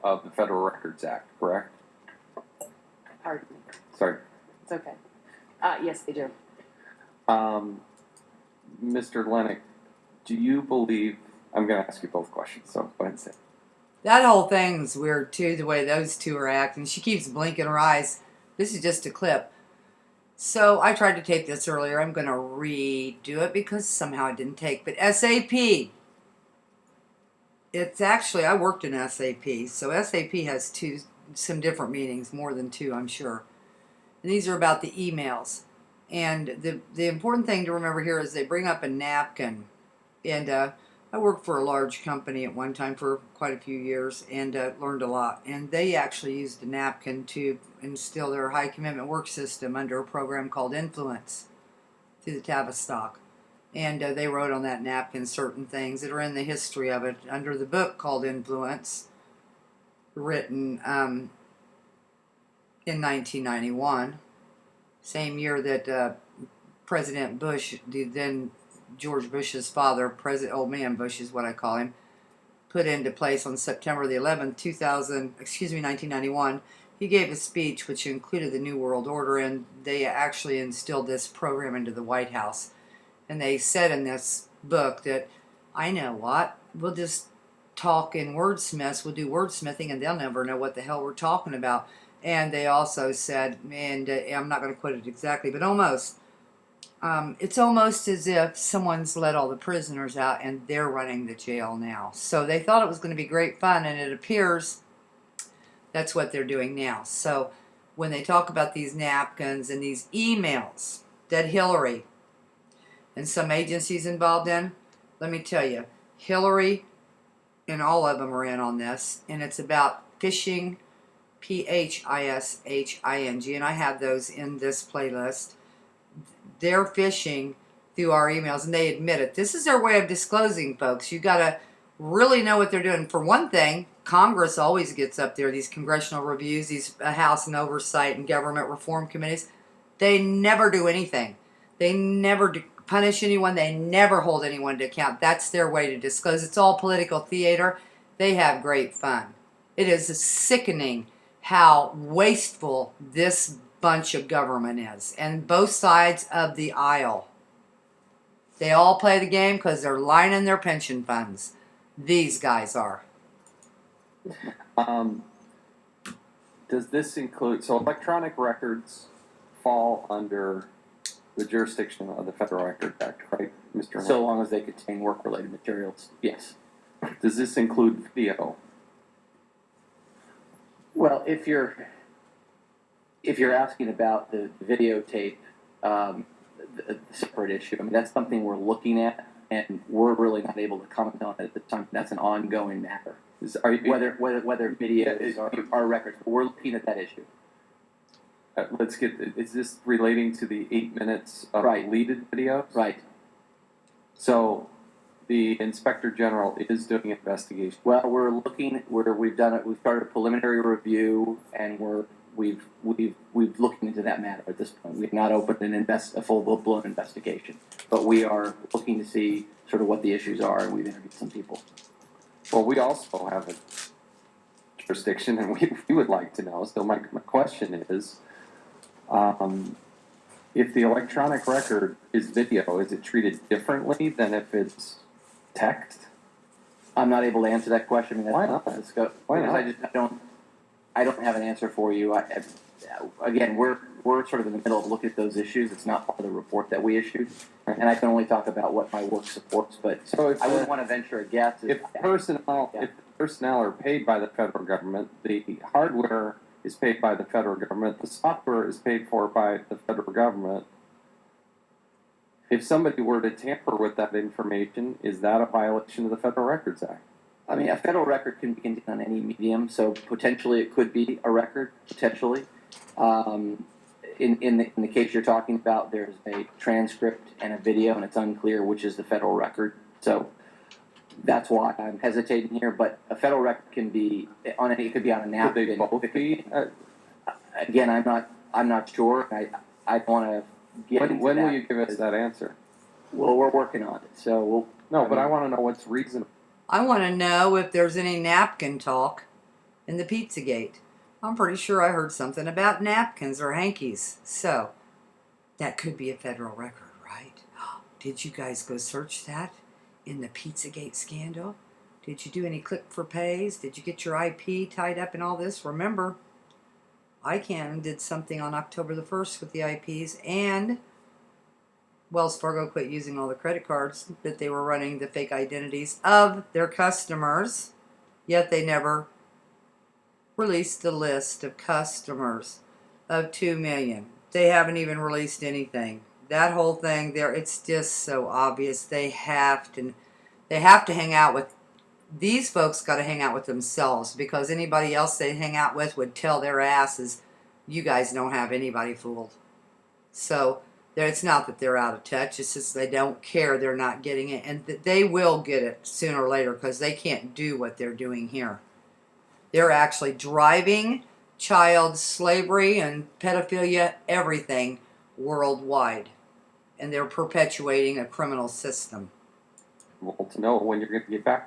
of the Federal Records Act, correct? Pardon me. Sorry. It's okay. Yes, they do. Mr. Lennox, do you believe, I'm going to ask you both questions, so go ahead and say it. That whole thing's weird too, the way those two are acting. She keeps blinking her eyes. This is just a clip. So I tried to tape this earlier. I'm going to redo it because somehow it didn't take. But SAP. It's actually, I worked in SAP. So SAP has some different meanings, more than two, I'm sure. And these are about the emails. And the important thing to remember here is they bring up a napkin. And I worked for a large company at one time for quite a few years and learned a lot. And they actually used a napkin to instill their high commitment work system under a program called Influence through the Tavistock. And they wrote on that napkin certain things that are in the history of it under the book called Influence, written in 1991, same year that President Bush, then George Bush's father, Old Man Bush is what I call him, put into place on September the 11th, 1991. He gave a speech which included the New World Order, and they actually instilled this program into the White House. And they said in this book that, I know what, we'll just talk in wordsmiths, we'll do wordsmithing, and they'll never know what the hell we're talking about. And they also said, and I'm not going to quote it exactly, but almost, it's almost as if someone's let all the prisoners out and they're running the jail now. So they thought it was going to be great fun, and it appears that's what they're doing now. So when they talk about these napkins and these emails that Hillary and some agencies involved in, let me tell you, Hillary and all of them are in on this, and it's about phishing, phishing, and I have those in this playlist. They're phishing through our emails, and they admit it. This is their way of disclosing, folks. You got to really know what they're doing. For one thing, Congress always gets up there, these congressional reviews, these House and Oversight and government reform committees. They never do anything. They never punish anyone. They never hold anyone to account. That's their way to disclose. It's all political theater. They have great fun. It is sickening how wasteful this bunch of government is, and both sides of the aisle. They all play the game because they're lining their pension funds. These guys are. Does this include, so electronic records fall under the jurisdiction of the Federal Records Act, right, Mr. Hunt? So long as they contain work-related materials, yes. Does this include video? Well, if you're asking about the videotape, the separate issue, I mean, that's something we're looking at, and we're really not able to comment on it at the time. That's an ongoing matter. Whether videos are records, but we're looking at that issue. Let's get, is this relating to the 8 minutes of Right. deleted videos? Right. So the Inspector General is doing an investigation. Well, we're looking where we've done it. We've started a preliminary review, and we've looked into that matter at this point. We've not opened a full-blown investigation, but we are looking to see sort of what the issues are, and we've interviewed some people. Well, we also have a jurisdiction, and we would like to know. So my question is, if the electronic record is video, is it treated differently than if it's text? I'm not able to answer that question. I mean, Why not? Why not? I don't have an answer for you. Again, we're sort of in the middle of looking at those issues. It's not part of the report that we issued, and I can only talk about what my work supports. But So if I wouldn't want to venture a guess. If personnel are paid by the federal government, the hardware is paid by the federal government, the software is paid for by the federal government. If somebody were to tamper with that information, is that a violation of the Federal Records Act? I mean, a federal record can be contained on any medium, so potentially it could be a record, potentially. In the case you're talking about, there's a transcript and a video, and it's unclear which is the federal record. So that's why I'm hesitating here. But a federal record can be on it could be on a napkin. Could they both be? Again, I'm not sure. I want to get into When that. will you give us that answer? Well, we're working on it. So No, but I want to know what's reasonable. I want to know if there's any napkin talk. in the Pizzagate. I'm pretty sure I heard something about napkins or hankies. So, that could be a federal record, right? Did you guys go search that in the Pizzagate scandal? Did you do any click for pays? Did you get your IP tied up in all this? Remember, ICANN did something on October the 1st with the IPs, and Wells Fargo quit using all the credit cards that they were running the fake identities of their customers, yet they never released the list of customers of 2 million. They haven't even released anything. That whole thing there, it's just so obvious. They have to hang out with, these folks got to hang out with themselves, because anybody else they hang out with would tell their asses, you guys don't have anybody fooled. So it's not that they're out of touch, it's just they don't care, they're not getting it, and they will get it sooner or later, because they can't do what they're doing here. They're actually driving child slavery and pedophilia, everything, worldwide. And they're perpetuating a criminal system. Well, to know when you're going to get back